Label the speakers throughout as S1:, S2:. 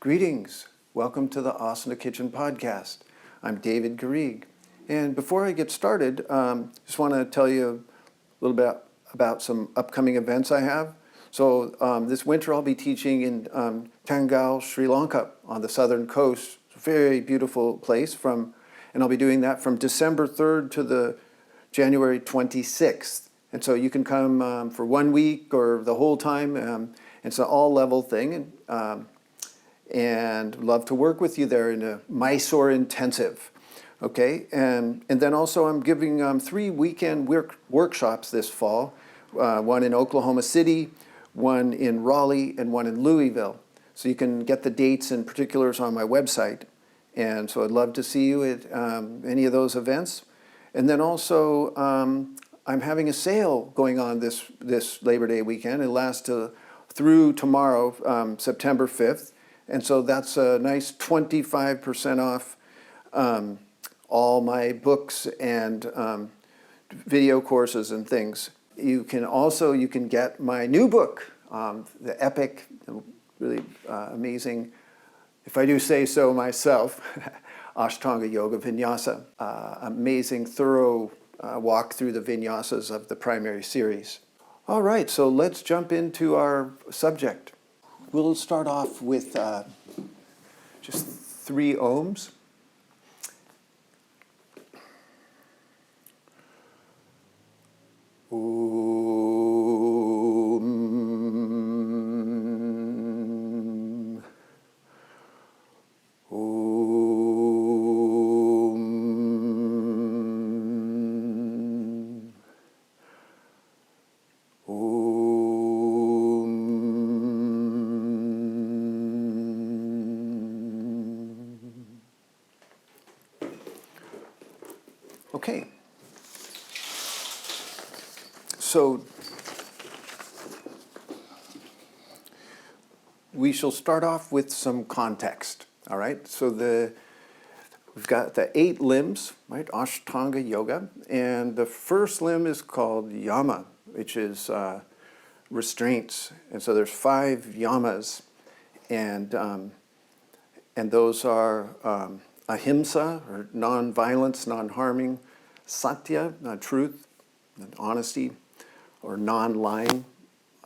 S1: Greetings. Welcome to the Asana Kitchen podcast. I'm David Garrigues. And before I get started, just want to tell you a little bit about some upcoming events I have. So this winter I'll be teaching in Tangal, Sri Lanka on the southern coast. It's a very beautiful place and I'll be doing that from December 3rd to the January 26th. And so you can come for 1 week or the whole time. It's an all-level thing. And love to work with you there in a Mysore intensive. Okay, and then also I'm giving 3 weekend workshops this fall, one in Oklahoma City, one in Raleigh, and one in Louisville. So you can get the dates and particulars on my website. And so I'd love to see you at any of those events. And then also I'm having a sale going on this Labor Day weekend. It lasts through tomorrow, September 5th. And so that's a nice 25% off all my books and video courses and things. You can get my new book, the epic, really amazing, if I do say so myself, ASHTANGA Yoga VINYASA. Amazing, thorough walk through the vinyasas of the primary series. All right, so let's jump into our subject. We'll start off with just 3 ohms. Om. Om. Okay, so we shall start off with some context, all right? So we've got the 8 limbs, right, Ashtanga Yoga, and the first limb is called YAMA, which is restraints. And so there's 5 yamas, and those are ahimsa, or non-violence, non-harming, satya, truth, and honesty, or non-lying,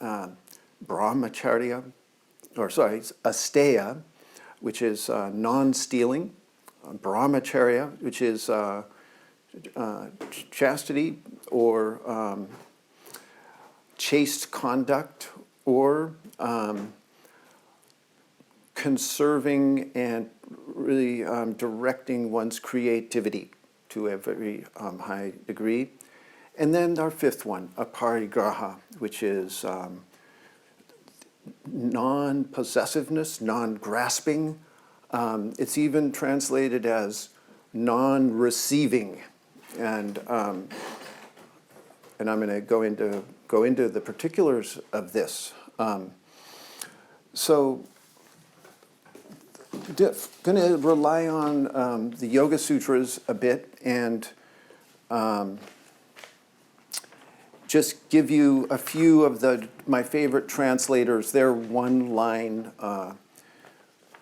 S1: brahmacharya, asteya, which is non-stealing, brahmacharya, which is chastity or chaste conduct, or conserving and really directing one's creativity to a very high degree. And then our 5th one, Aparigraha, which is non-possessiveness, non-grasping. It's even translated as non-receiving. And I'm going to go into the particulars of this. So going to rely on the Yoga Sutras a bit and just give you a few of my favorite translators, their one-line,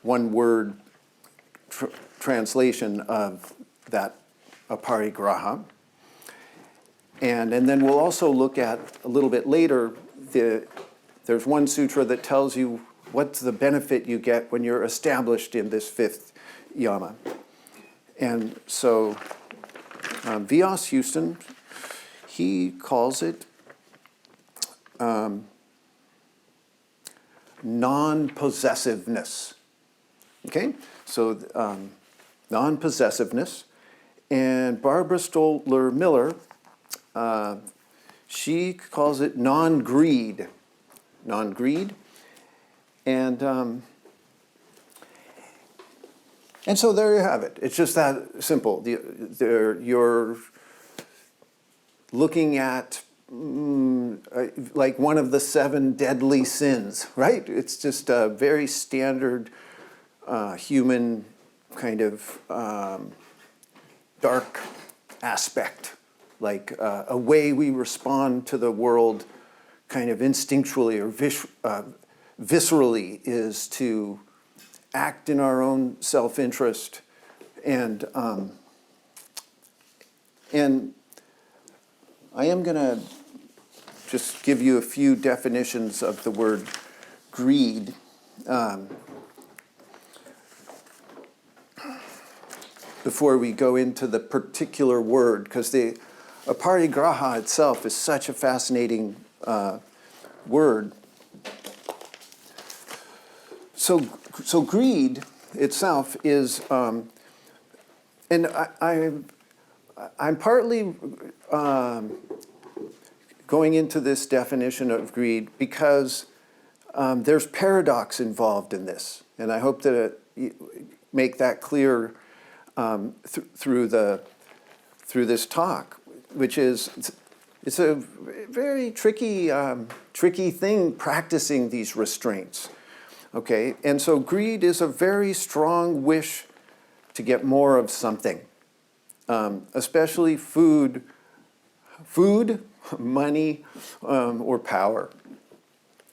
S1: one-word translation of that Aparigraha. And then we'll also look at, a little bit later, there's one sutra that tells you what's the benefit you get when you're established in this 5th yama. And so V.S. Houston, he calls it non-possessiveness. Okay, so non-possessiveness. And Barbara Stoller Miller, she calls it non-greed. Non-greed. And so there you have it. It's just that simple. You're looking at like one of the 7 deadly sins, right? It's just a very standard human kind of dark aspect, like a way we respond to the world kind of instinctually or viscerally is to act in our own self-interest. And I am going to just give you a few definitions of the word greed. Before we go into the particular word, because the Aparigraha itself is such a fascinating word. So greed itself is, and I'm partly going into this definition of greed because there's paradox involved in this, and I hope that make that clear through this talk, which is it's a very tricky thing practicing these restraints. Okay, and so greed is a very strong wish to get more of something, especially food, money, or power.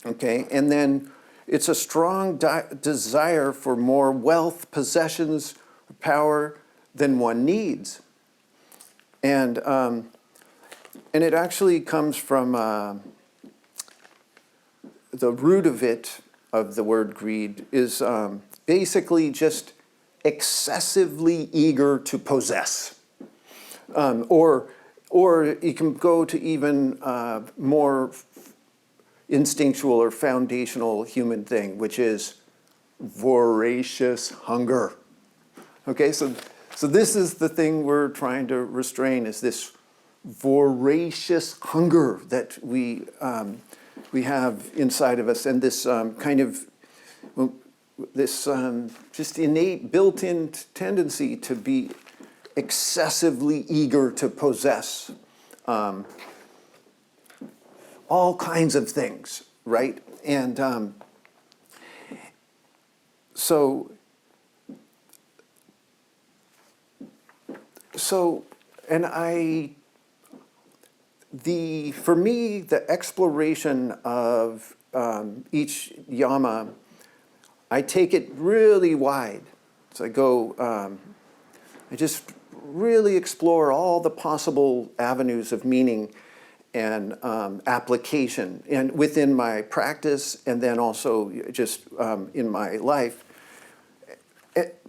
S1: Okay, and then it's a strong desire for more wealth, possessions, power than one needs. And it actually comes from the root of it, of the word greed, is basically just excessively eager to possess. Or you can go to even more instinctual or foundational human thing, which is voracious hunger. Okay, so this is the thing we're trying to restrain, is this voracious hunger that we have inside of us, and this just innate built-in tendency to be excessively eager to possess all kinds of things, right? And for me, the exploration of each yama, I take it really wide. So I go, I just really explore all the possible avenues of meaning and application, and within my practice, and then also just in my life.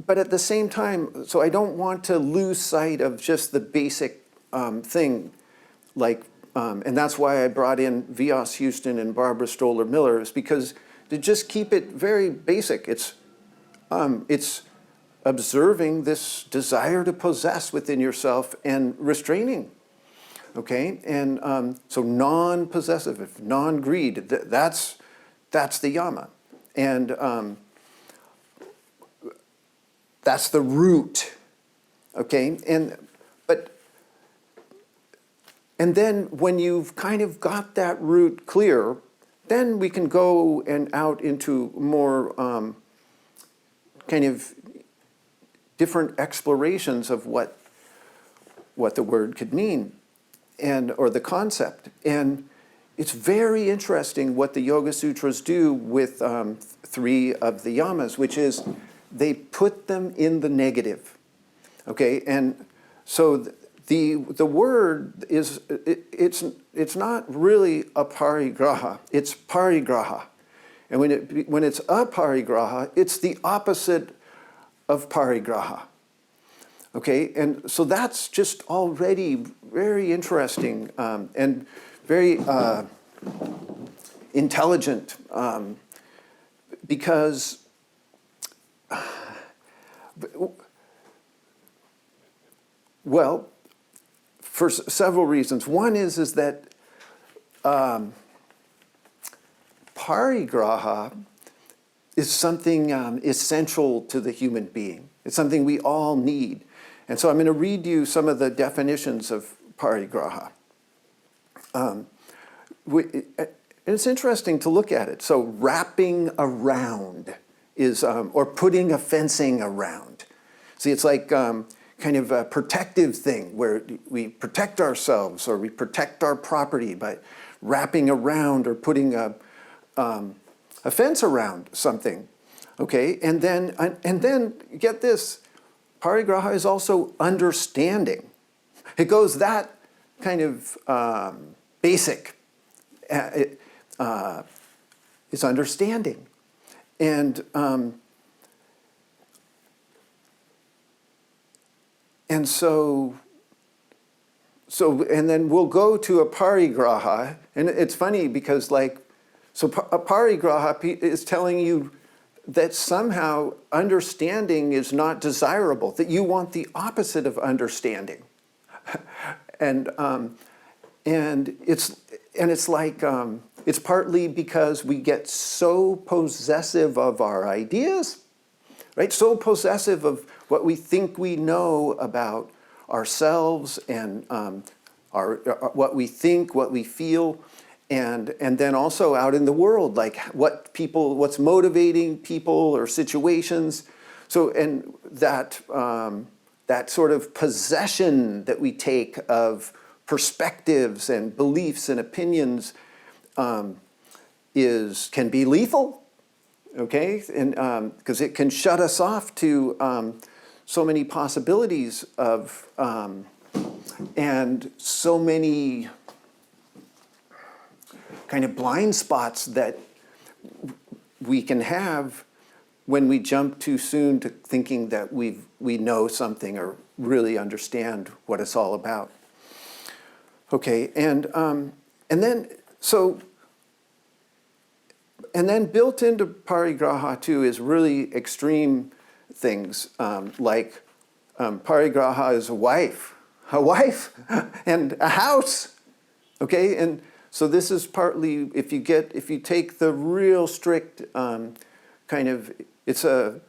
S1: But at the same time, so I don't want to lose sight of just the basic thing, like, and that's why I brought in V.S. Houston and Barbara Stoller Miller, is because to just keep it very basic. It's observing this desire to possess within yourself and restraining. Okay, and so non-possessive, non-greed. That's the yama, and that's the root. Okay, and then when you've kind of got that root clear, then we can go and out into more kind of different explorations of what the word could mean, or the concept. And it's very interesting what the Yoga Sutras do with 3 of the yamas, which is they put them in the negative. Okay, and so the word is, it's not really aparigraha, it's parigraha. And when it's aparigraha, it's the opposite of parigraha. Okay, and so that's just already very interesting and very intelligent, because well, for several reasons. One is that parigraha is something essential to the human being. It's something we all need. And so I'm going to read you some of the definitions of parigraha. And it's interesting to look at it. So wrapping around is, or putting a fencing around. See, it's like kind of a protective thing where we protect ourselves or we protect our property by wrapping around or putting a fence around something. Okay, and then get this, Aparigraha is also understanding. It goes that kind of basic. It's understanding, and so and then we'll go to Aparigraha, and it's funny because Aparigraha is telling you that somehow understanding is not desirable, that you want the opposite of understanding. and it's like, it's partly because we get so possessive of our ideas, right? So possessive of what we think we know about ourselves and what we think, what we feel, and then also out in the world, like what's motivating people or situations. So, and that sort of possession that we take of perspectives and beliefs and opinions can be lethal, okay? And because it can shut us off to so many possibilities of and so many kind of blind spots that we can have when we jump too soon to thinking that we know something or really understand what it's all about. Okay, and then built into Aparigraha too is really extreme things like Aparigraha is a wife and a house. Okay, and so this is partly if you take the real strict kind of the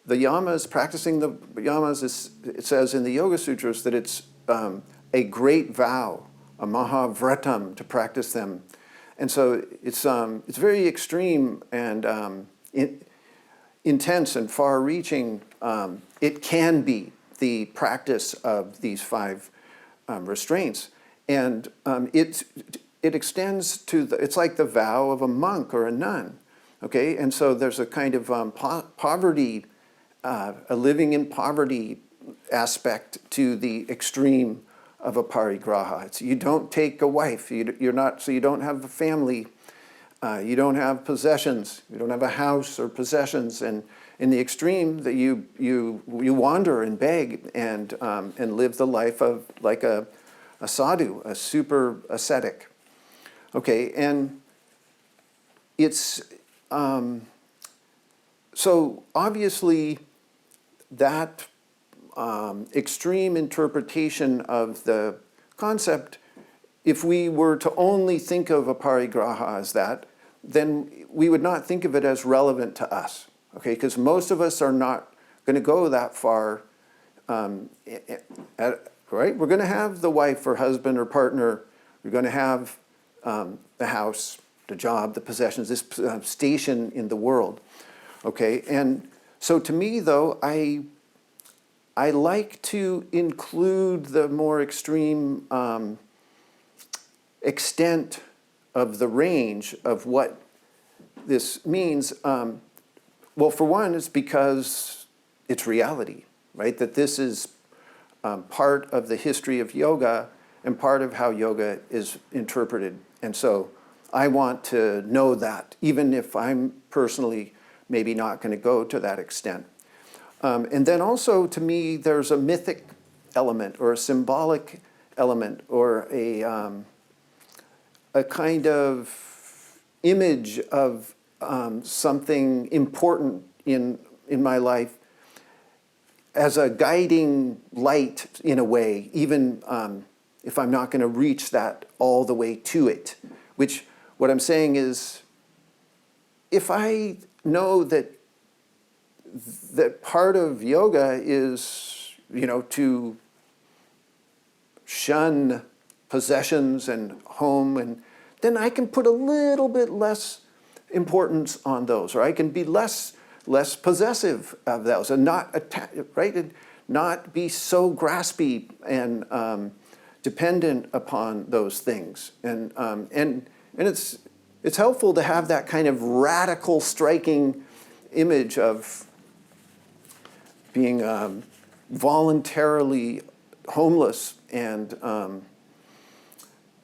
S1: yamas, practicing the yamas, it says in the Yoga Sutras that it's a great vow, a mahavratam, to practice them. And so it's very extreme and intense and far-reaching. It can be the practice of these 5 restraints. And it extends to, it's like the vow of a monk or a nun. Okay, and so there's a kind of poverty, a living in poverty aspect to the extreme of Aparigraha. You don't take a wife. You don't have a family. You don't have possessions. You don't have a house or possessions. And in the extreme, that you wander and beg and live the life of like a sadhu, a super ascetic. Okay, and it's so obviously that extreme interpretation of the concept, if we were to only think of Aparigraha as that, then we would not think of it as relevant to us, okay? Because most of us are not going to go that far, right? We're going to have the wife or husband or partner. We're going to have the house, the job, the possessions, this station in the world, okay? And so to me, though, I like to include the more extreme extent of the range of what this means. Well, for one, it's because it's reality, right? That this is part of the history of yoga and part of how yoga is interpreted. And so I want to know that, even if I'm personally maybe not going to go to that extent. And then also, to me, there's a mythic element or a symbolic element or a kind of image of something important in my life as a guiding light in a way, even if I'm not going to reach that all the way to it. Which, what I'm saying is, if I know that part of yoga is, to shun possessions and home, and then I can put a little bit less importance on those, or I can be less possessive of those, and not right, and not be so graspy and dependent upon those things, and it's helpful to have that kind of radical, striking image of being voluntarily homeless and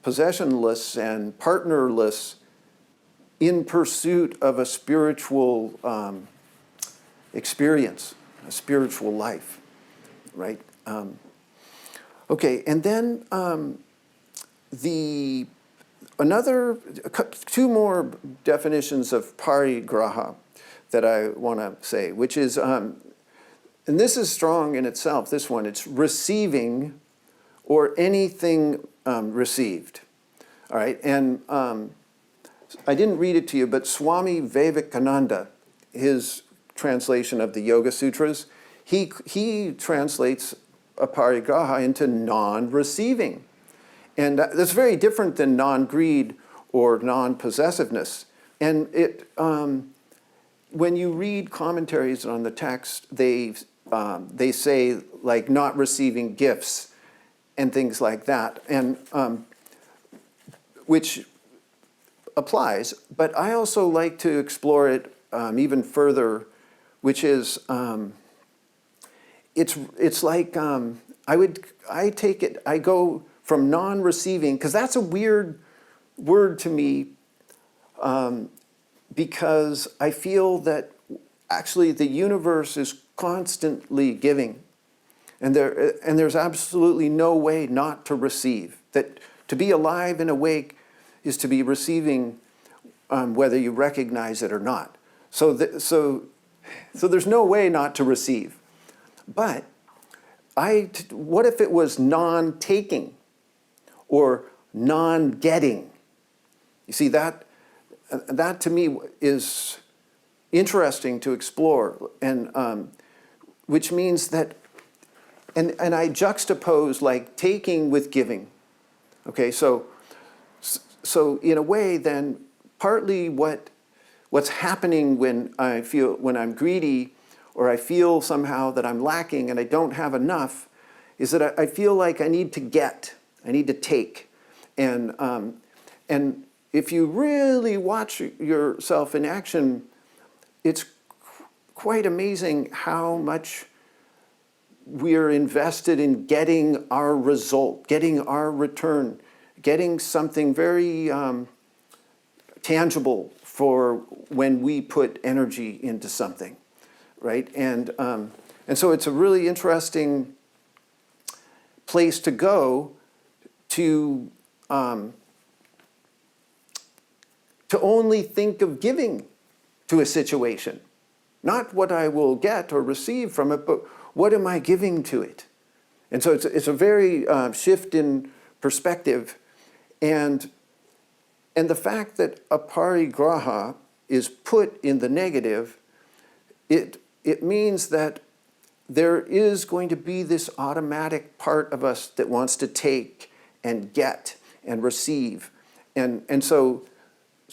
S1: possessionless and partnerless in pursuit of a spiritual experience, a spiritual life, right? Okay, and then two more definitions of parigraha that I want to say, which is, and this is strong in itself, this one, it's receiving or anything received. All right, and I didn't read it to you, but Swami Vivekananda, his translation of the Yoga Sutras, he translates aparigraha into non-receiving. And that's very different than non-greed or non-possessiveness. And it, when you read commentaries on the text, they say like not receiving gifts and things like that, and which applies. But I also like to explore it even further, which is it's like I go from non-receiving, because that's a weird word to me, because I feel that actually the universe is constantly giving, and there's absolutely no way not to receive. That to be alive and awake is to be receiving, whether you recognize it or not. So there's no way not to receive. But what if it was non-taking or non-getting? You see, that to me is interesting to explore, and which means that, and I juxtapose like taking with giving. Okay, so in a way, then partly what's happening when I'm greedy, or I feel somehow that I'm lacking and I don't have enough, is that I feel like I need to get, I need to take. And if you really watch yourself in action, it's quite amazing how much we're invested in getting our result, getting our return, getting something very tangible for when we put energy into something. Right, and so it's a really interesting place to go to only think of giving to a situation, not what I will get or receive from it, but what am I giving to it? And so it's a very shift in perspective, and the fact that aparigraha is put in the negative, it means that there is going to be this automatic part of us that wants to take and get and receive. And so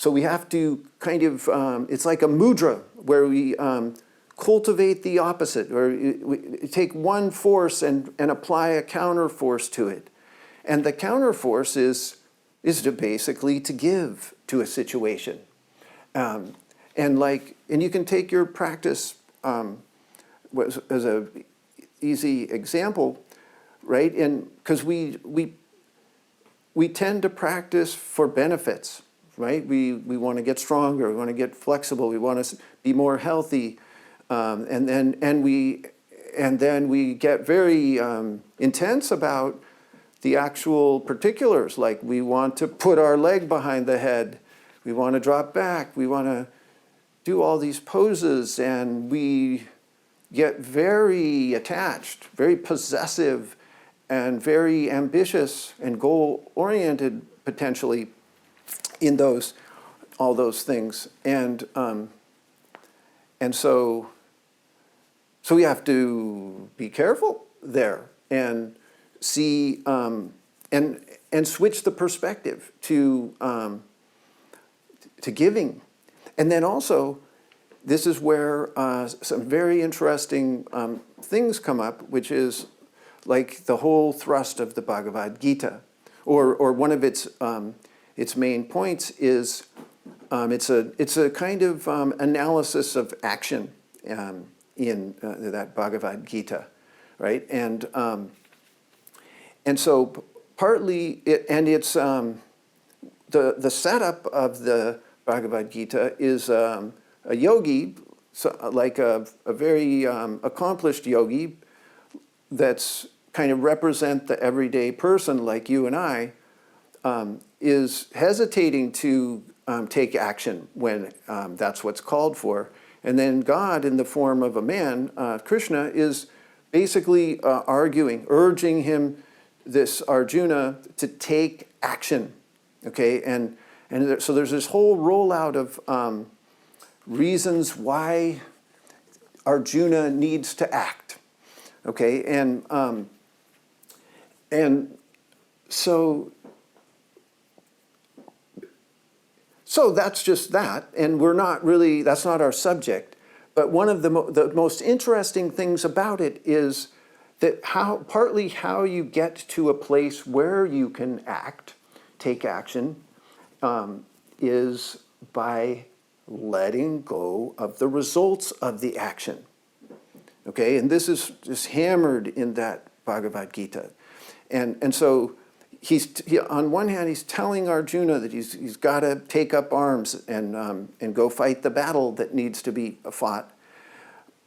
S1: we have to kind of, it's like a mudra where we cultivate the opposite, or we take one force and apply a counter force to it. And the counter force is to basically to give to a situation. And you can take your practice as a easy example, right? And because we tend to practice for benefits, right? We want to get stronger, we want to get flexible, we want to be more healthy, and then we get very intense about the actual particulars. Like we want to put our leg behind the head, we want to drop back, we want to do all these poses, and we get very attached, very possessive, and very ambitious and goal-oriented potentially in all those things. And so we have to be careful there and see and switch the perspective to giving. And then also, this is where some very interesting things come up, which is like the whole thrust of the Bhagavad Gita, or one of its main points is It's a kind of analysis of action in that Bhagavad Gita, right? And so partly, it's the setup of the Bhagavad Gita is a yogi, like a very accomplished yogi that's kind of represent the everyday person like you and I, is hesitating to take action when that's what's called for. And then God, in the form of a man, Krishna, is basically arguing, urging him, this Arjuna, to take action. Okay, so there's this whole rollout of reasons why Arjuna needs to act. Okay, and so that's just that, and we're not really, that's not our subject. But one of the most interesting things about it is that partly how you get to a place where you can take action, is by letting go of the results of the action. Okay, and this is just hammered in that Bhagavad Gita. And so on one hand, he's telling Arjuna that he's got to take up arms and go fight the battle that needs to be fought.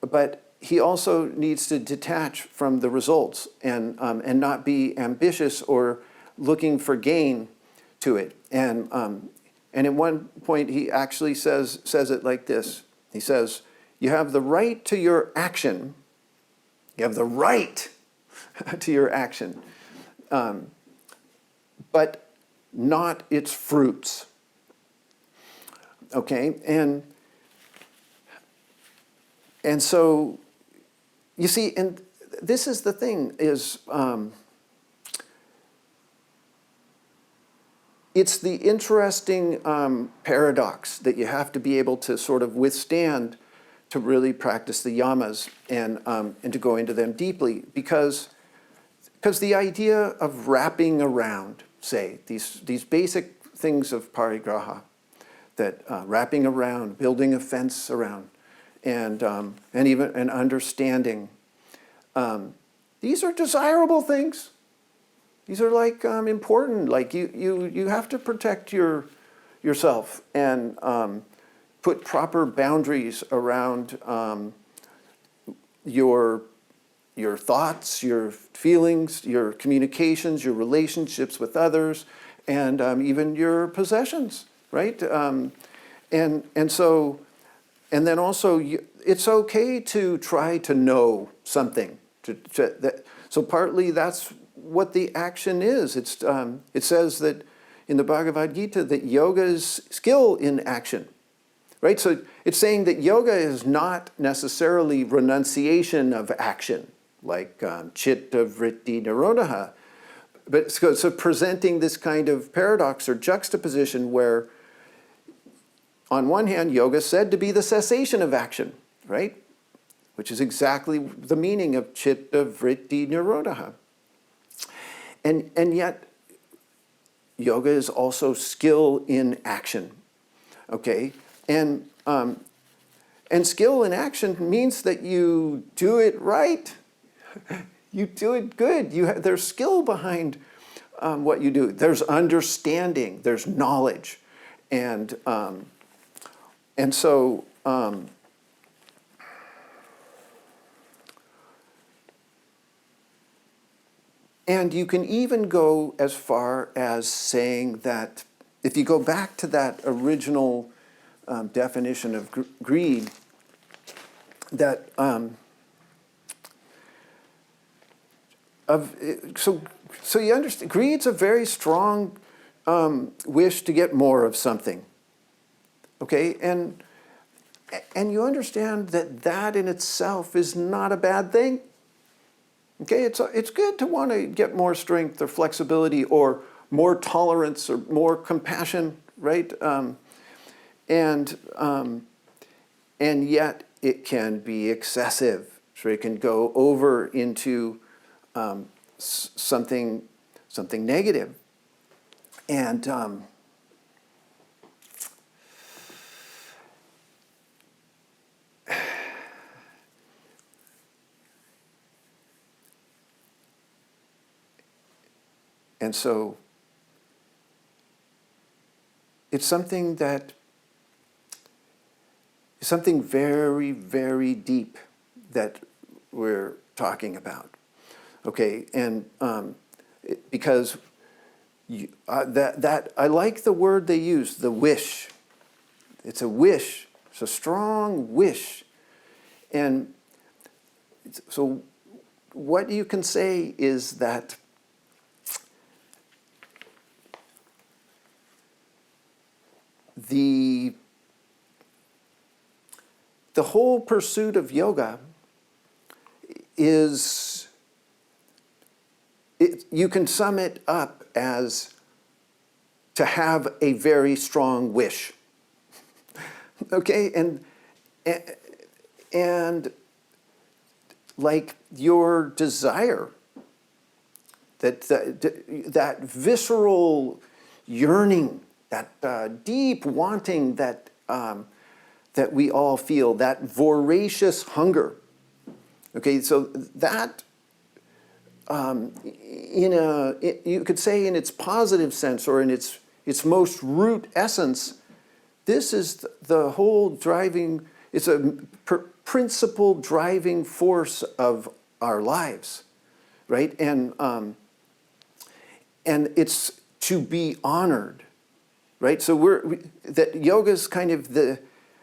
S1: But he also needs to detach from the results and not be ambitious or looking for gain to it. And at one point, he actually says it like this. He says, you have the right to your action. You have the right to your action, but not its fruits. Okay, and so you see, and this is the thing, is it's the interesting paradox that you have to be able to sort of withstand to really practice the yamas and to go into them deeply, because the idea of wrapping around, say, these basic things of parigraha, that wrapping around, building a fence around, and even an understanding, these are desirable things. These are like important. Like you have to protect yourself and put proper boundaries around your thoughts, your feelings, your communications, your relationships with others, and even your possessions, right? And then also, it's okay to try to know something. So partly that's what the action is. It says that in the Bhagavad Gita that yoga is skill in action. Right? So it's saying that yoga is not necessarily renunciation of action, like chitta, vritti, nirodha, but so presenting this kind of paradox or juxtaposition where, on one hand, yoga is said to be the cessation of action, right? Which is exactly the meaning of chitta, vritti, nirodha. And yet, yoga is also skill in action, okay? And skill in action means that you do it right. You do it good. There's skill behind what you do. There's understanding. There's knowledge, and so and you can even go as far as saying that if you go back to that original definition of greed, that so you understand, greed's a very strong wish to get more of something. Okay, and you understand that in itself is not a bad thing. Okay, it's good to want to get more strength or flexibility or more tolerance or more compassion, right? And yet it can be excessive. So it can go over into something negative. And And so it's something very, very deep that we're talking about. Okay, and because that I like the word they use, the wish. It's a wish. It's a strong wish. And so what you can say is that the whole pursuit of yoga is, you can sum it up as to have a very strong wish. Okay, and like your desire, that visceral yearning, that deep wanting that we all feel, that voracious hunger. Okay, so that you could say in its positive sense or in its most root essence, this is the whole driving, it's a principal driving force of our lives, right? And it's to be honored, right? So that yoga is kind of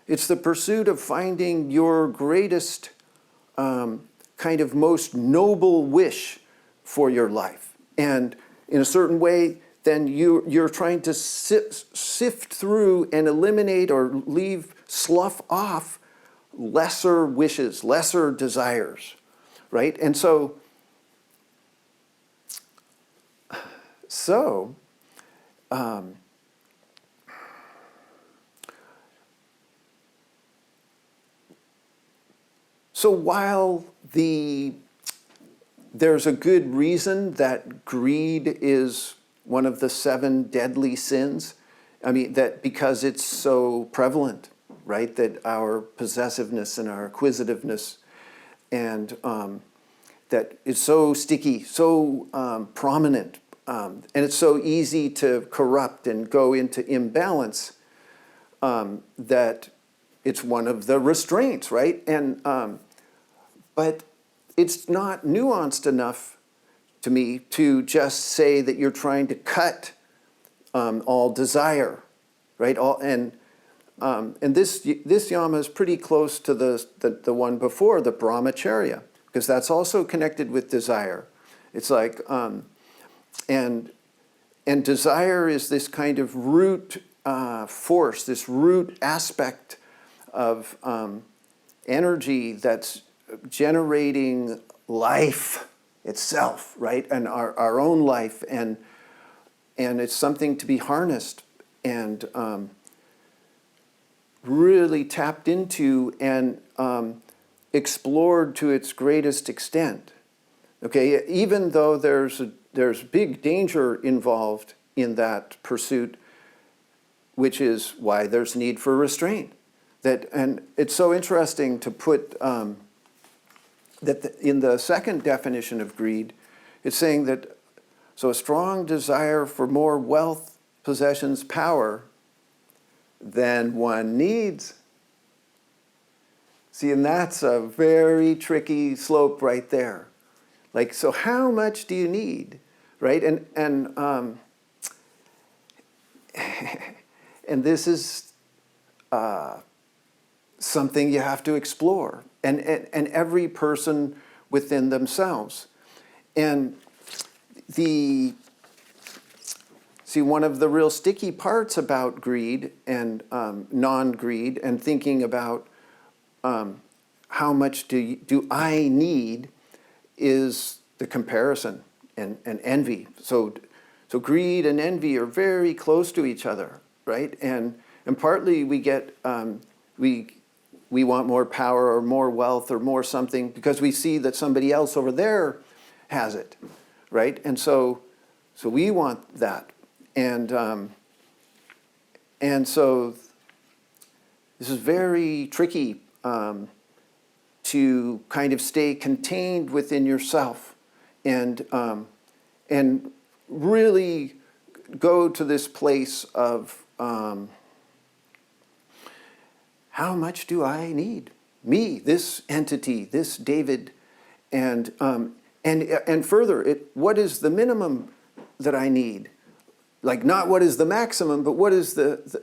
S1: it's the pursuit of finding your greatest, kind of most noble wish for your life. And in a certain way, then you're trying to sift through and eliminate or slough off lesser wishes, lesser desires, right? And so while there's a good reason that greed is one of the 7 deadly sins, I mean, that because it's so prevalent, right? That our possessiveness and our acquisitiveness and that it's so sticky, so prominent, and it's so easy to corrupt and go into imbalance, that it's one of the restraints, right? And but it's not nuanced enough to me to just say that you're trying to cut all desire, right? And this yama is pretty close to the one before, the brahmacharya, because that's also connected with desire. It's like, and desire is this kind of root force, this root aspect of energy that's generating life itself, right? And our own life, and it's something to be harnessed and really tapped into and explored to its greatest extent. Okay, even though there's big danger involved in that pursuit, which is why there's need for restraint. And it's so interesting to put that in the second definition of greed, it's saying that, so a strong desire for more wealth, possessions, power than one needs. See, and that's a very tricky slope right there. Like, so how much do you need, right? And and this is something you have to explore, and every person within themselves. And one of the real sticky parts about greed and non-greed and thinking about how much do I need is the comparison and envy. So greed and envy are very close to each other, right? And partly we get we want more power or more wealth or more something because we see that somebody else over there has it, right? And so we want that, and so this is very tricky to kind of stay contained within yourself, and really go to this place of how much do I need? Me, this entity, this David, and further, what is the minimum that I need? Like, not what is the maximum, but what is the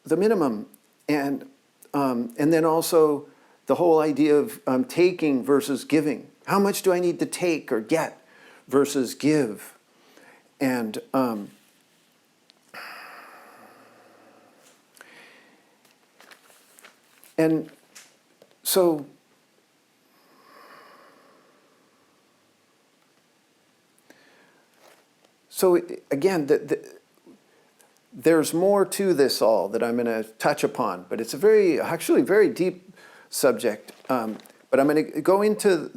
S1: minimum? And then also the whole idea of taking versus giving. How much do I need to take or get versus give? And so again, there's more to this all that I'm going to touch upon, but it's actually very deep subject. But I'm going to go into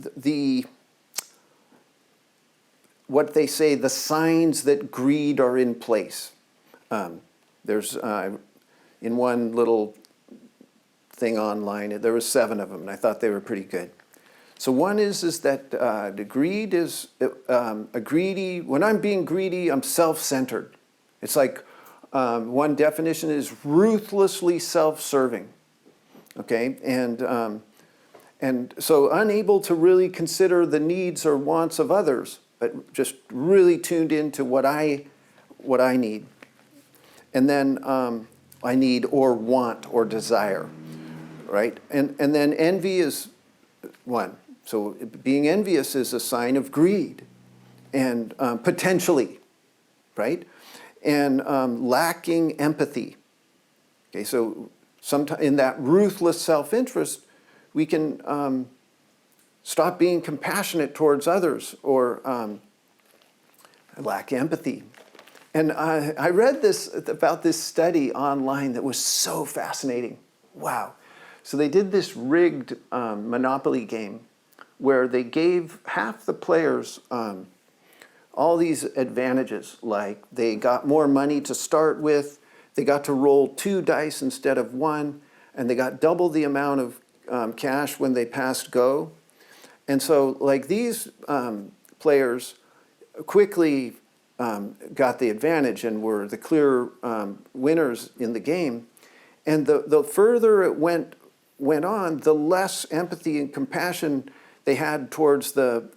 S1: what they say, the signs that greed are in place. There's in one little thing online, there were 7 of them, and I thought they were pretty good. So one is that the greed is a greedy. When I'm being greedy, I'm self-centered. It's like one definition is ruthlessly self-serving. Okay, and so unable to really consider the needs or wants of others, but just really tuned into what I need, and then I need or want or desire, right? And then envy is one. So being envious is a sign of greed, and potentially, right? And lacking empathy. Okay, so sometimes in that ruthless self-interest, we can stop being compassionate towards others, or lack empathy. And I read about this study online that was so fascinating. Wow. So they did this rigged Monopoly game where they gave half the players all these advantages, like they got more money to start with, they got to roll 2 dice instead of 1, and they got double the amount of cash when they passed go. And so like these players quickly got the advantage and were the clear winners in the game. And the further it went on, the less empathy and compassion they had towards the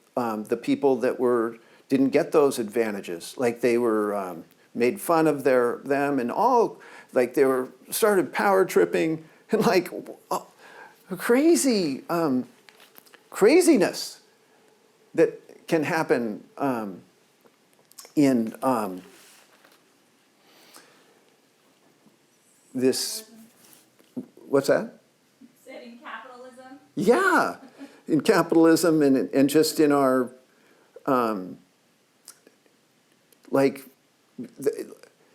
S1: people that didn't get those advantages. Like they were made fun of them, and all, like they were started power tripping and like craziness that can happen in this. What's that?
S2: Said in capitalism.
S1: Yeah, in capitalism and just in our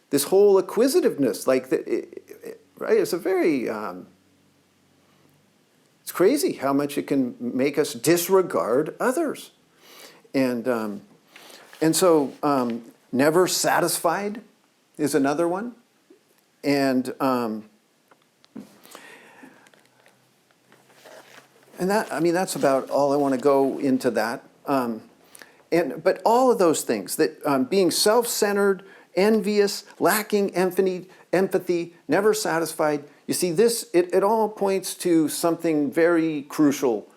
S1: this whole acquisitiveness, like right? It's a very it's crazy how much it can make us disregard others, and so never satisfied is another one, and that, I mean, that's about all I want to go into that. But all of those things, that being self-centered, envious, lacking empathy, never satisfied, you see this, it all points to something very crucial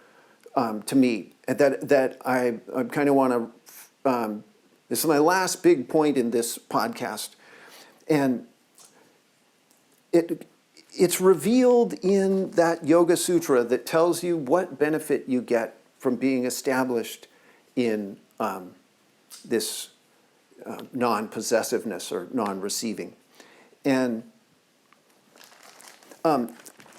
S1: to me, that I kind of want to, this is my last big point in this podcast. And it's revealed in that Yoga Sutra that tells you what benefit you get from being established in this non-possessiveness or non-receiving. And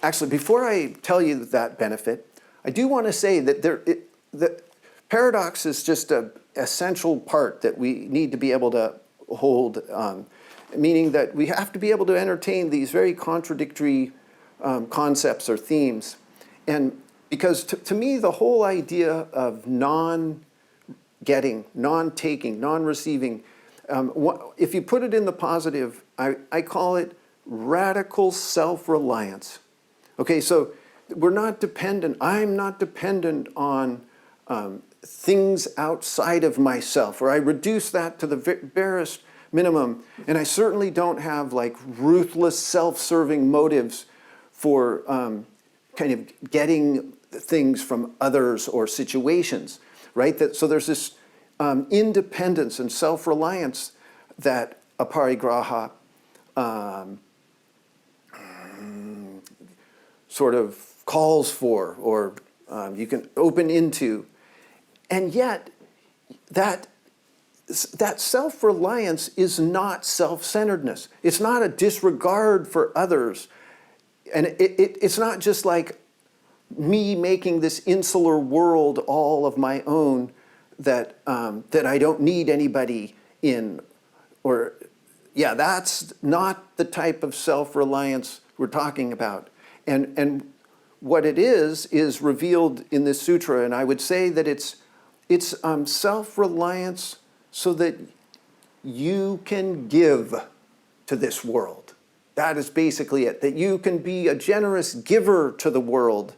S1: actually, before I tell you that benefit, I do want to say that the paradox is just an essential part that we need to be able to hold, meaning that we have to be able to entertain these very contradictory concepts or themes. And because to me, the whole idea of non-getting, non-taking, non-receiving, if you put it in the positive, I call it radical self-reliance. Okay, so we're not dependent, I'm not dependent on things outside of myself, or I reduce that to the barest minimum. And I certainly don't have like ruthless self-serving motives for kind of getting things from others or situations, right? So there's this independence and self-reliance that Aparigraha sort of calls for, or you can open into. And yet, that self-reliance is not self-centeredness. It's not a disregard for others. And it's not just like me making this insular world all of my own that I don't need anybody in. Or, yeah, that's not the type of self-reliance we're talking about. And what it is revealed in this sutra, and I would say that it's self-reliance so that you can give to this world. That is basically it, that you can be a generous giver to the world.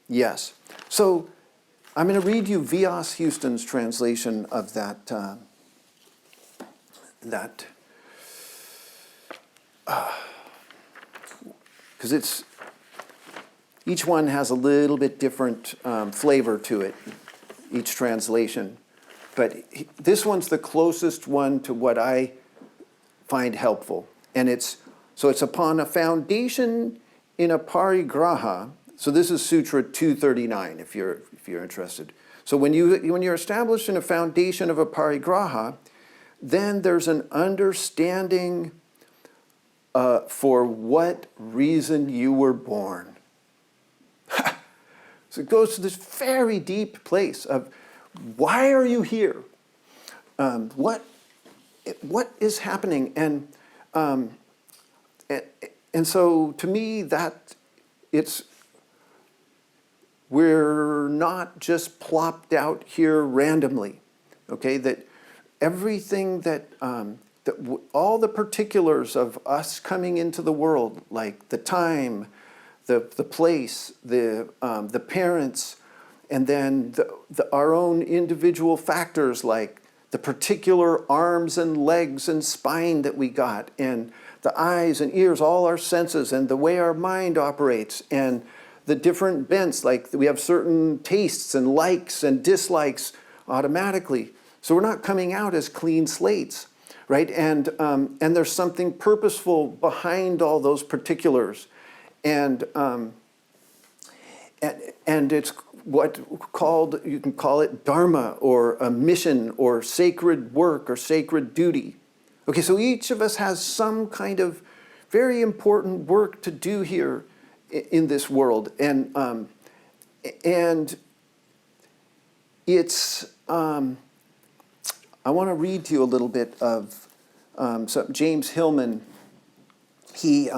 S1: Yes. So I'm going to read you V.S. Houston's translation of that, because each one has a little bit different flavor to it, each translation. But this one's the closest one to what I find helpful. And it's upon a foundation in Aparigraha. So this is Sutra 239, if you're interested. So when you're established in a foundation of Aparigraha, then there's an understanding for what reason you were born. So it goes to this very deep place of why are you here? What is happening? And so to me we're not just plopped out here randomly, okay? That everything all the particulars of us coming into the world, like the time, the place, the parents, and then our own individual factors like the particular arms and legs and spine that we got, and the eyes and ears, all our senses, and the way our mind operates, and the different bents, like we have certain tastes and likes and dislikes automatically. So we're not coming out as clean slates, right? And there's something purposeful behind all those particulars. And it's you can call it dharma, or a mission, or sacred work, or sacred duty. Okay, so each of us has some kind of very important work to do here in this world, and it's I want to read to you a little bit of James Hillman. He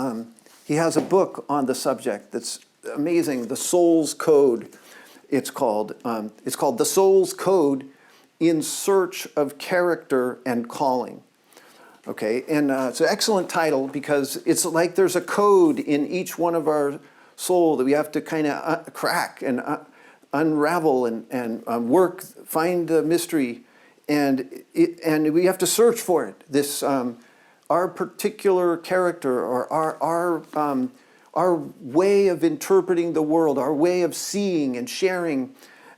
S1: has a book on the subject that's amazing, The Soul's Code. It's called The Soul's Code in Search of Character and Calling. Okay, and it's an excellent title because it's like there's a code in each one of our soul that we have to kind of crack and unravel and work, find the mystery, and we have to search for it. This our particular character, or our way of interpreting the world, our way of seeing and sharing.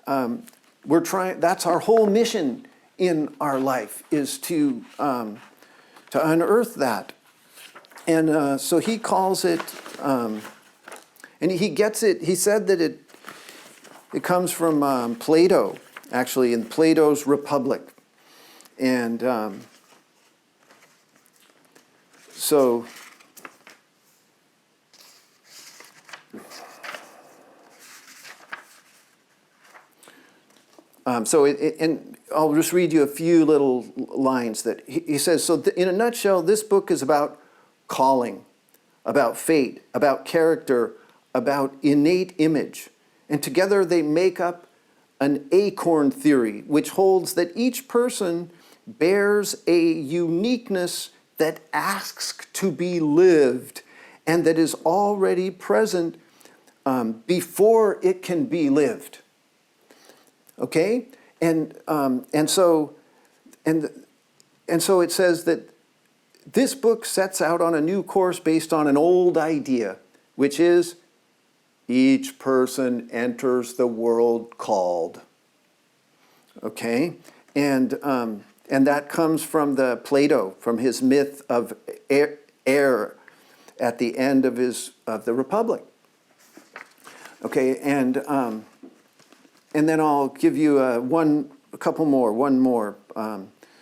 S1: We're trying. That's our whole mission in our life, is to unearth that. And so he calls it, and he gets it, he said that it comes from Plato, actually, in Plato's Republic. And so and I'll just read you a few little lines that he says. So in a nutshell, this book is about calling, about fate, about character, about innate image. And together they make up an acorn theory, which holds that each person bears a uniqueness that asks to be lived and that is already present before it can be lived. Okay, and so it says that this book sets out on a new course based on an old idea, which is each person enters the world called. Okay, and that comes from the Plato, from his myth of air at the end of the Republic. Okay, and then I'll give you one more.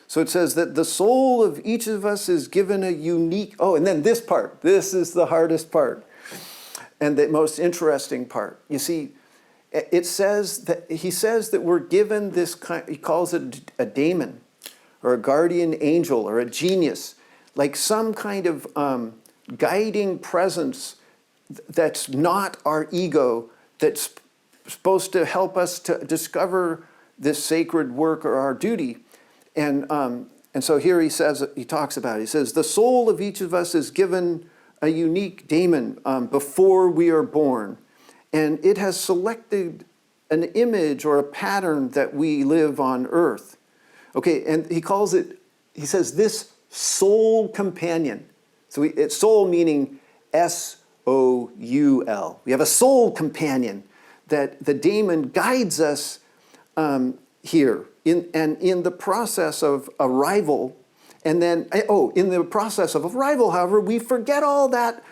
S1: So it says that the soul of each of us is given a unique. Oh, and then this part. This is the hardest part, and the most interesting part. You see, he says that we're given this kind. He calls it a daemon, or a guardian angel, or a genius, like some kind of guiding presence that's not our ego, that's supposed to help us to discover this sacred work or our duty. And so here he talks about it. He says, the soul of each of us is given a unique daemon before we are born. And it has selected an image or a pattern that we live on earth. Okay, and he says this soul companion. So it's soul meaning S-O-U-L. We have a soul companion that the daemon guides us here in the process of arrival. And then, in the process of arrival, however, we forget all that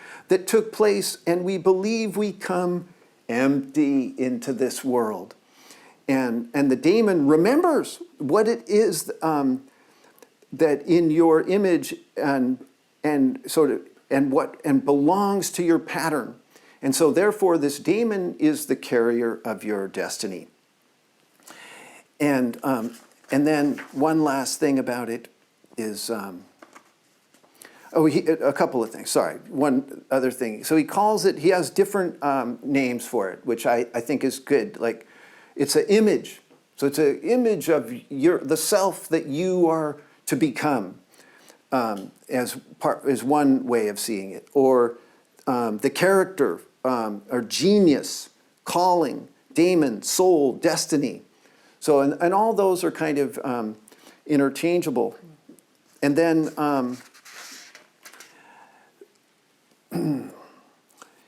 S1: took place, and we believe we come empty into this world. And the daemon remembers what it is that in your image and belongs to your pattern. And so therefore this daemon is the carrier of your destiny. And then one last thing about it is, a couple of things, sorry, one other thing. So he has different names for it, which I think is good. Like, it's an image. So it's an image of the self that you are to become, as one way of seeing it. Or the character, or genius, calling, daemon, soul, destiny. So, and all those are kind of interchangeable. And then,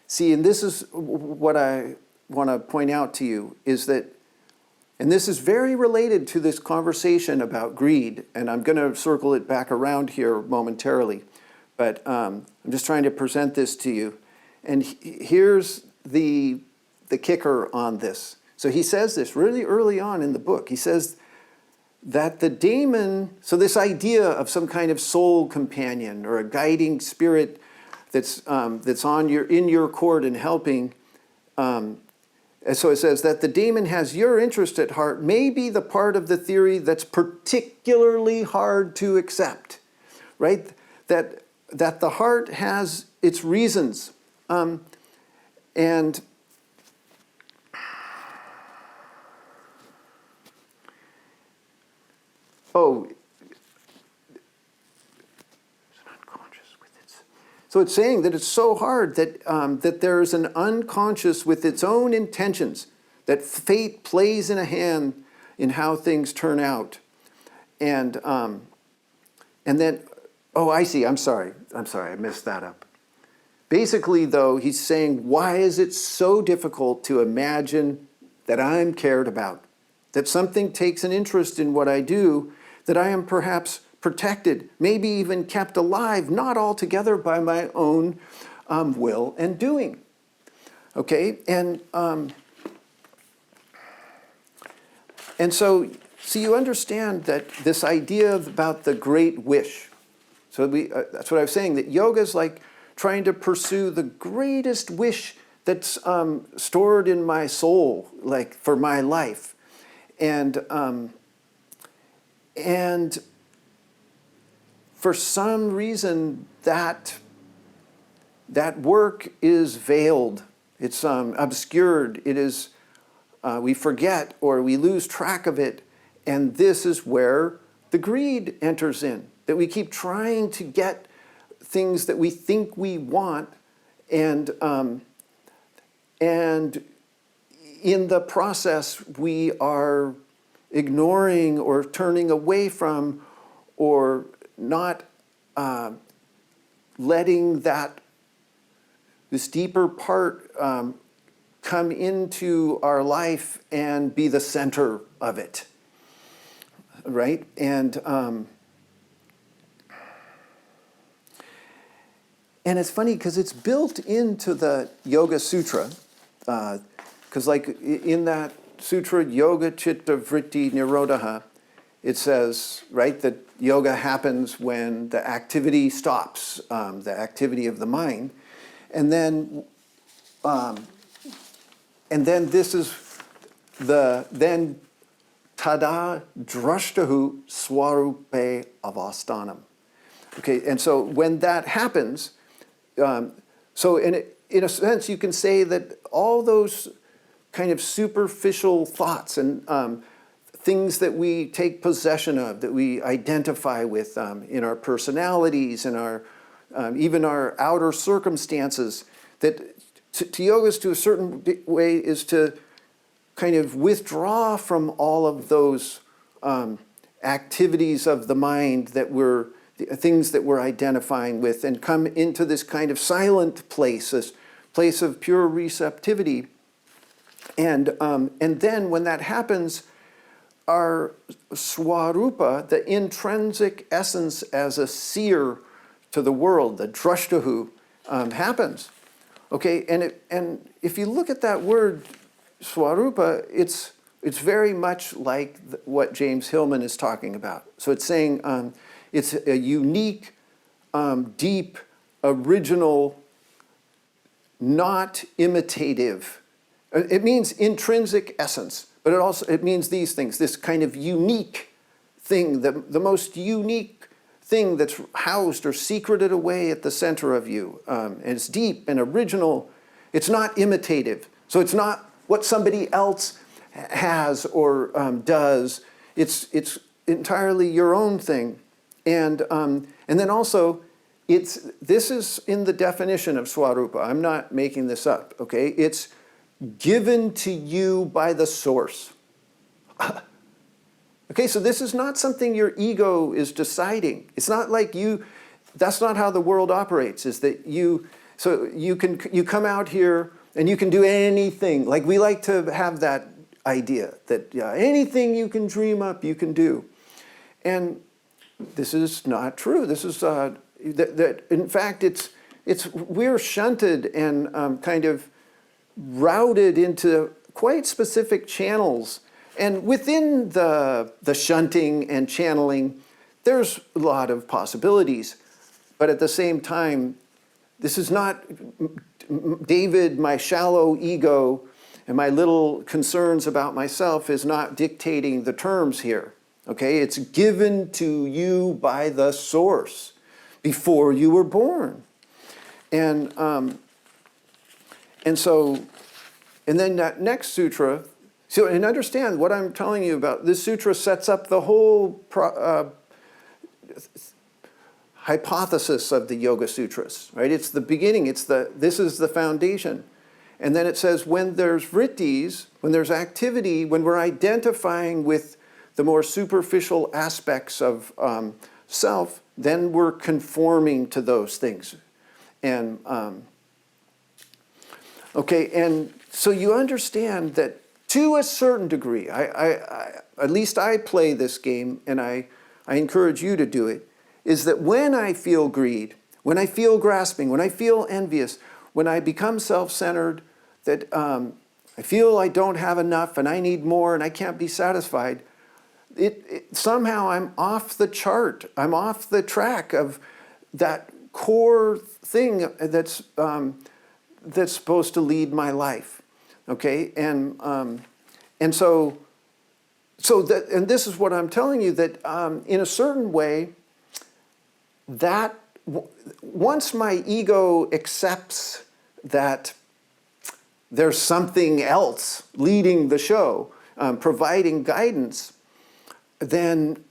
S1: see, and this is what I want to point out to you, is that, and this is very related to this conversation about greed, and I'm going to circle it back around here momentarily, but I'm just trying to present this to you. And here's the kicker on this. So he says this really early on in the book. He says that the daemon, so this idea of some kind of soul companion or a guiding spirit that's in your court and helping. And so it says that the daemon has your interest at heart may be the part of the theory that's particularly hard to accept, right? That the heart has its reasons. And so it's saying that it's so hard that there is an unconscious with its own intentions, that fate plays in a hand in how things turn out. And then, I see, I'm sorry, I messed that up. Basically, though, he's saying, why is it so difficult to imagine that I'm cared about, that something takes an interest in what I do, that I am perhaps protected, maybe even kept alive, not altogether by my own will and doing. Okay, and so you understand that this idea about the great wish. So that's what I was saying, that yoga is like trying to pursue the greatest wish that's stored in my soul, like for my life, and for some reason that work is veiled, it's obscured, it is, we forget or we lose track of it, and this is where the greed enters in, that we keep trying to get things that we think we want, and And in the process, we are ignoring or turning away from or not letting this deeper part come into our life and be the center of it, right? And it's funny because it's built into the Yoga Sutra, because like in that sutra, Yoga Chitta Vritti Nirodha, it says, right, that yoga happens when the activity stops, the activity of the mind. And then this is then tada drashtahu swarupe avastanam. Okay, and so when that happens, so in a sense, you can say that all those kind of superficial thoughts and things that we take possession of, that we identify with in our personalities and our even our outer circumstances, that to yogas to a certain way is to kind of withdraw from all of those activities of the mind that we're things that we're identifying with, and come into this kind of silent place, this place of pure receptivity. And then when that happens, our swarupa, the intrinsic essence as a seer to the world, the drashtahu, happens. Okay, and if you look at that word swarupa, it's very much like what James Hillman is talking about. So it's saying it's a unique, deep, original, not imitative. It means intrinsic essence, but it means these things, this kind of unique thing, the most unique thing that's housed or secreted away at the center of you. And it's deep and original. It's not imitative. So it's not what somebody else has or does. It's entirely your own thing. And then also, this is in the definition of swarupa. I'm not making this up, okay? It's given to you by the source. Okay, so this is not something your ego is deciding. It's not like that's not how the world operates, is that you come out here and you can do anything. Like we like to have that idea that anything you can dream up, you can do. And this is not true. This is, that in fact, we're shunted and kind of routed into quite specific channels. And within the shunting and channeling, there's a lot of possibilities. But at the same time, this is not David, my shallow ego, and my little concerns about myself is not dictating the terms here. Okay, it's given to you by the source before you were born. And then that next sutra, so, and understand what I'm telling you about, this sutra sets up the whole hypothesis of the Yoga Sutras, right? It's the beginning, this is the foundation. And then it says when there's vrittis, when there's activity, when we're identifying with the more superficial aspects of self, then we're conforming to those things. And, okay, and so you understand that to a certain degree, at least I play this game, and I encourage you to do it, is that when I feel greed, when I feel grasping, when I feel envious, when I become self-centered, that I feel I don't have enough and I need more and I can't be satisfied, somehow I'm off the chart. I'm off the track of that core thing that's supposed to lead my life. Okay, and so that, and this is what I'm telling you, that in a certain way, that once my ego accepts that there's something else leading the show, providing guidance, then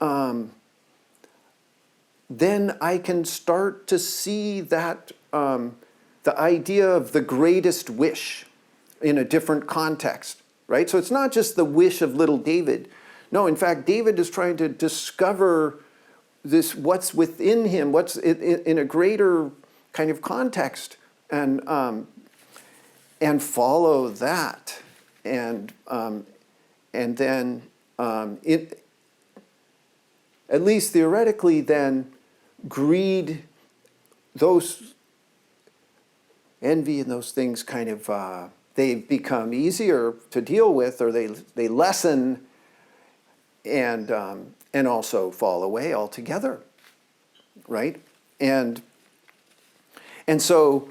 S1: I can start to see that the idea of the greatest wish, in a different context, right? So it's not just the wish of little David. No, in fact, David is trying to discover this, what's within him, what's in a greater kind of context, and follow that, and then at least theoretically, then greed, those envy and those things kind of they become easier to deal with, or they lessen, and also fall away altogether, right? And so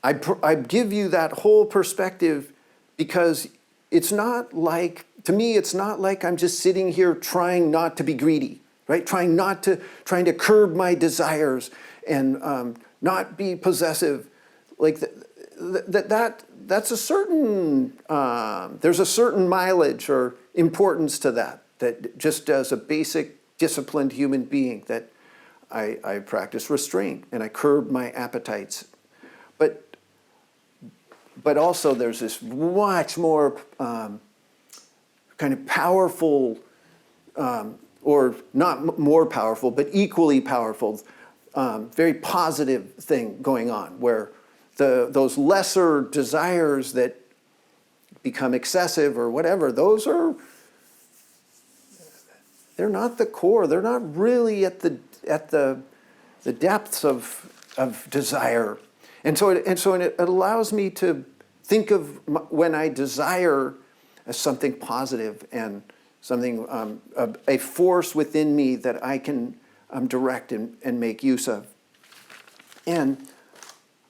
S1: I give you that whole perspective because it's not like, to me, it's not like I'm just sitting here trying not to be greedy, right? Trying to curb my desires and not be possessive. Like that's a certain, there's a certain mileage or importance to that just as a basic disciplined human being, that I practice restraint and I curb my appetites. But also there's this much more kind of powerful, or not more powerful, but equally powerful, very positive thing going on, where those lesser desires that become excessive or whatever, they're not the core. They're not really at the depths of desire. And so it allows me to think of when I desire as something positive and something, a force within me that I can direct and make use of. And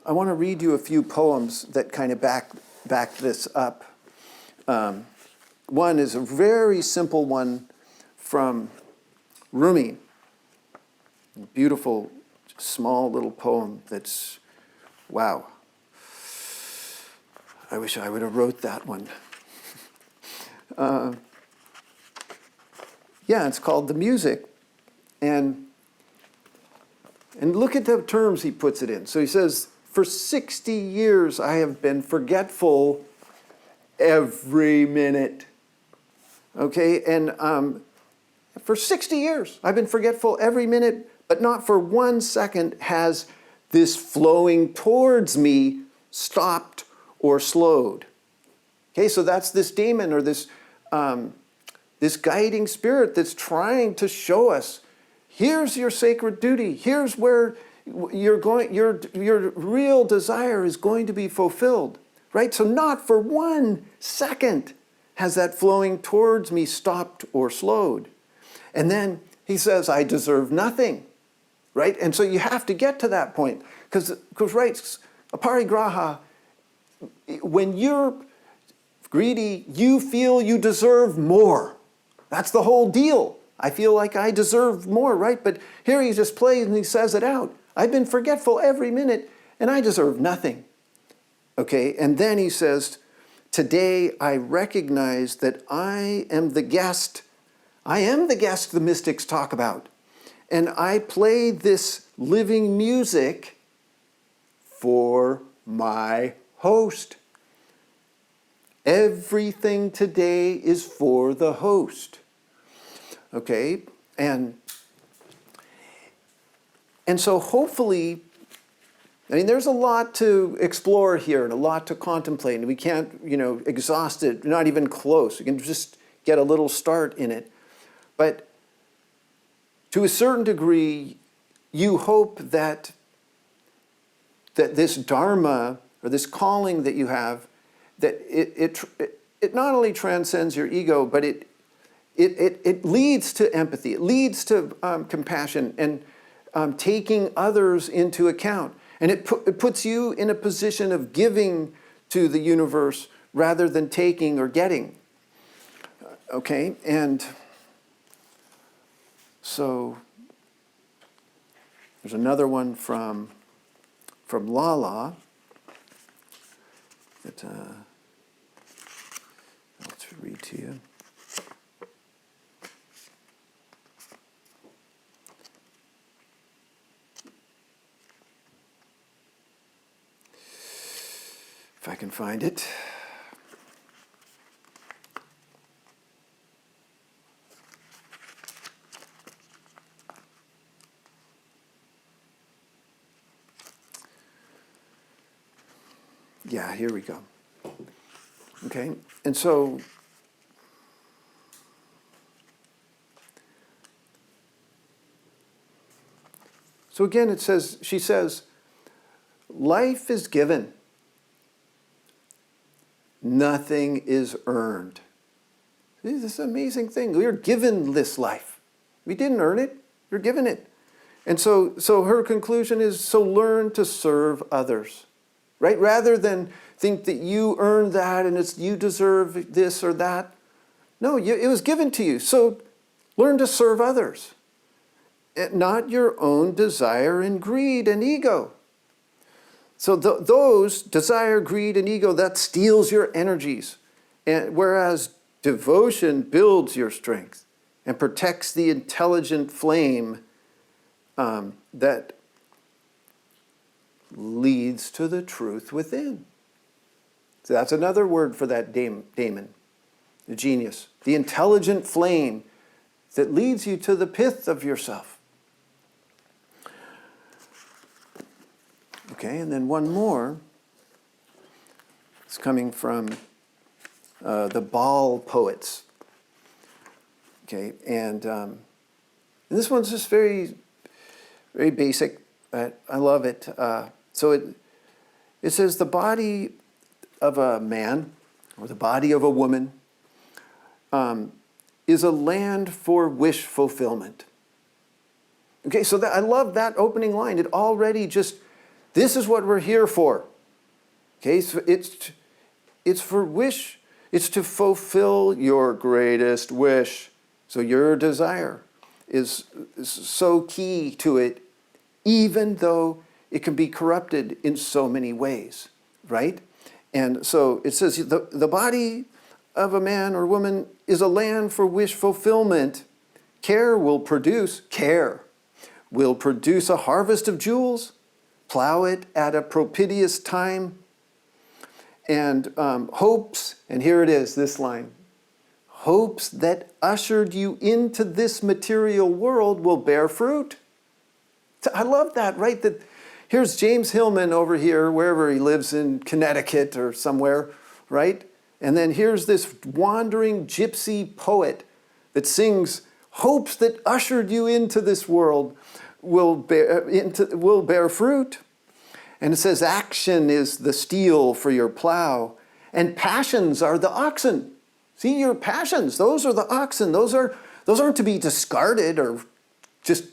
S1: I want to read you a few poems that kind of back this up. One is a very simple one from Rumi. A beautiful, small little poem that's, wow. I wish I would have wrote that one. Yeah, it's called The Music. And look at the terms he puts it in. So he says, for 60 years I have been forgetful every minute. Okay, and for 60 years I've been forgetful every minute, but not for 1 second has this flowing towards me stopped or slowed. Okay, so that's this daemon, or this guiding spirit that's trying to show us, here's your sacred duty. Here's where you're going. Your real desire is going to be fulfilled, right? So not for 1 second has that flowing towards me stopped or slowed. And then he says, I deserve nothing, right? And so you have to get to that point, because right, Aparigraha, when you're greedy, you feel you deserve more. That's the whole deal. I feel like I deserve more, right? But here he just plays and he says it out. I've been forgetful every minute and I deserve nothing. Okay, and then he says, today I recognize that I am the guest. I am the guest the mystics talk about. And I play this living music for my host. Everything today is for the host. Okay, and so hopefully, I mean, there's a lot to explore here and a lot to contemplate, and we can't, exhaust it, not even close. We can just get a little start in it. But to a certain degree, you hope that this dharma, or this calling that you have, that it not only transcends your ego, but it leads to empathy. It leads to compassion and taking others into account. And it puts you in a position of giving to the universe rather than taking or getting. Okay, and so there's another one from Lala that let's read to you. If I can find it. Yeah, here we go. Okay, and so again it says, she says, life is given. Nothing is earned. This is an amazing thing. We are given this life. We didn't earn it. You're given it. And so her conclusion is, so learn to serve others, right? Rather than think that you earned that and it's you deserve this or that. No, it was given to you. So learn to serve others, not your own desire and greed and ego. So those, desire, greed, and ego, that steals your energies. And whereas devotion builds your strength and protects the intelligent flame that leads to the truth within. So that's another word for that daemon, the genius. The intelligent flame that leads you to the pith of yourself. Okay, and then one more. It's coming from the Baal poets. Okay, and this one's just very, very basic. I love it. So it says the body of a man or the body of a woman is a land for wish fulfillment. Okay, so I love that opening line. It already just, this is what we're here for. Okay, so it's for wish. It's to fulfill your greatest wish. So your desire is so key to it, even though it can be corrupted in so many ways, right? And so it says the body of a man or woman is a land for wish fulfillment. Care will produce a harvest of jewels. Plow it at a propitious time. And hopes, and here it is, this line, hopes that ushered you into this material world will bear fruit. I love that, right? That here's James Hillman over here, wherever he lives in Connecticut or somewhere, right? And then here's this wandering gypsy poet that sings, hopes that ushered you into this world will bear fruit. And it says, action is the steel for your plow, and passions are the oxen. See, your passions, those are the oxen. Those aren't to be discarded or just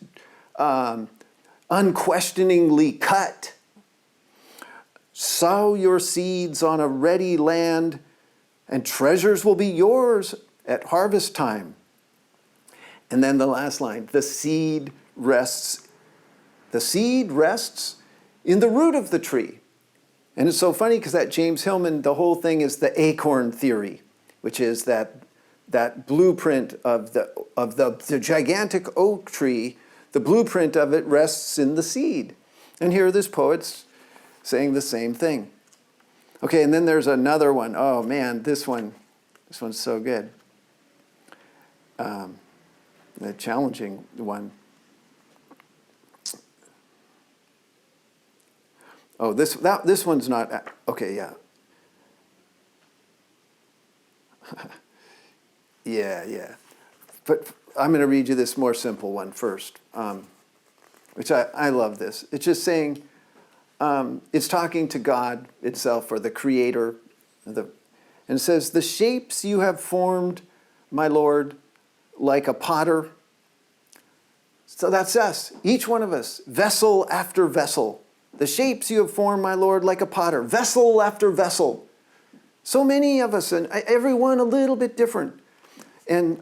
S1: unquestioningly cut. Sow your seeds on a ready land, and treasures will be yours at harvest time. And then the last line, the seed rests in the root of the tree. And it's so funny because that James Hillman, the whole thing is the acorn theory, which is that blueprint of the gigantic oak tree. The blueprint of it rests in the seed. And here this poet's saying the same thing. Okay, and then there's another one. Oh man, this one's so good. The challenging one. Oh, this one's not, okay, yeah. Yeah. But I'm going to read you this more simple one first, which I love this. It's just saying, it's talking to God itself, or the Creator. And it says, the shapes you have formed, my Lord, like a potter. So that's us, each one of us, vessel after vessel. The shapes you have formed, my Lord, like a potter, vessel after vessel. So many of us, and everyone a little bit different. And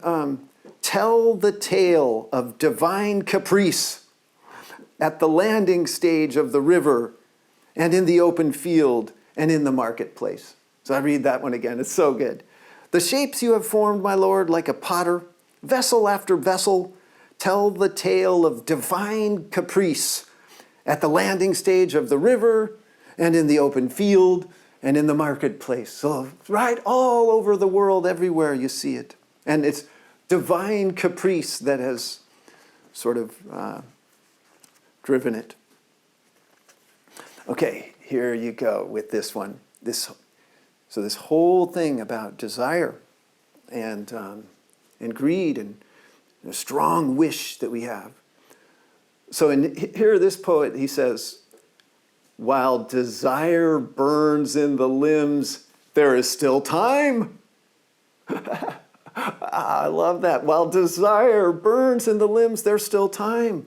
S1: tell the tale of divine caprice at the landing stage of the river and in the open field and in the marketplace. So I read that one again. It's so good. The shapes you have formed, my Lord, like a potter, vessel after vessel, tell the tale of divine caprice at the landing stage of the river and in the open field and in the marketplace. So right all over the world, everywhere you see it. And it's divine caprice that has sort of driven it. Okay, here you go with this one. So this whole thing about desire and greed and a strong wish that we have. So here, this poet, he says, while desire burns in the limbs, there is still time. I love that. While desire burns in the limbs, there's still time.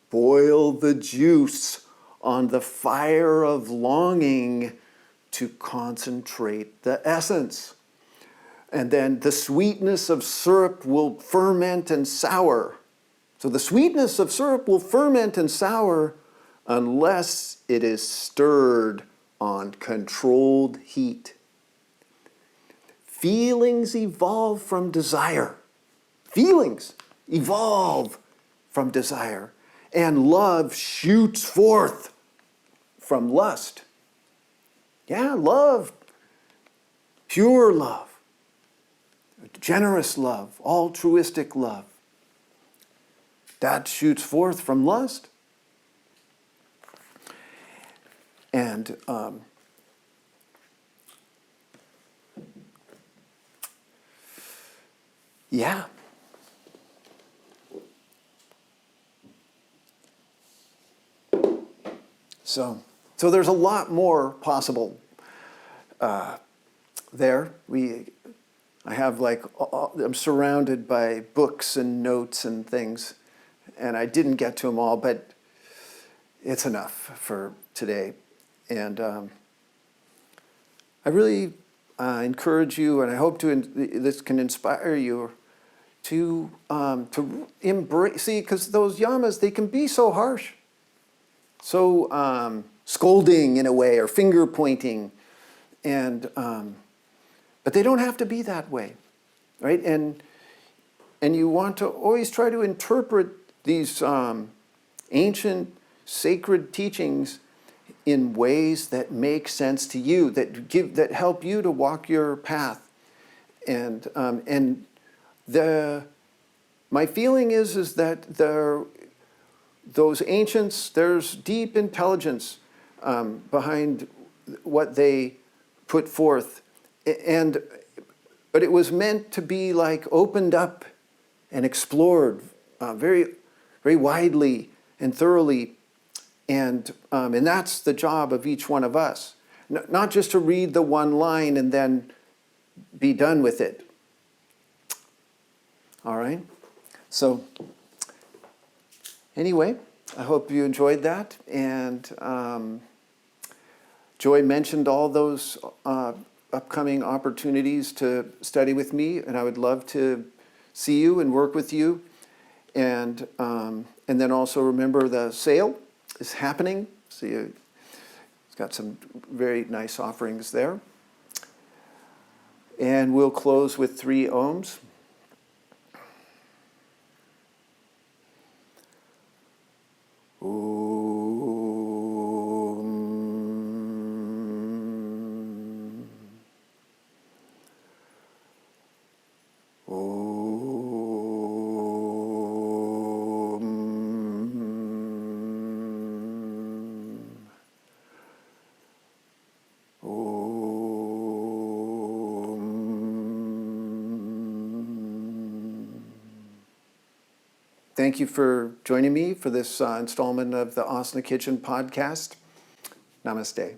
S1: Boil the juice on the fire of longing to concentrate the essence. And then the sweetness of syrup will ferment and sour. So the sweetness of syrup will ferment and sour unless it is stirred on controlled heat. Feelings evolve from desire. Feelings evolve from desire. And love shoots forth from lust. Yeah, love. Pure love. Generous love. Altruistic love. That shoots forth from lust. And yeah. So there's a lot more possible there. I have I'm surrounded by books and notes and things, and I didn't get to them all, but it's enough for today. And I really encourage you, and I hope this can inspire you to embrace. See, because those yamas, they can be so harsh, so scolding in a way, or finger pointing, and but they don't have to be that way, right? And you want to always try to interpret these ancient sacred teachings in ways that make sense to you, that help you to walk your path. And my feeling is that those ancients, there's deep intelligence behind what they put forth, but it was meant to be like opened up and explored very, very widely and thoroughly. And that's the job of each one of us. Not just to read the one line and then be done with it. All right? So, anyway, I hope you enjoyed that. And Joy mentioned all those upcoming opportunities to study with me, and I would love to see you and work with you. And then also remember the sale is happening. See, it's got some very nice offerings there. And we'll close with 3 ohms. Thank you for joining me for this installment of the Asana Kitchen podcast. Namaste.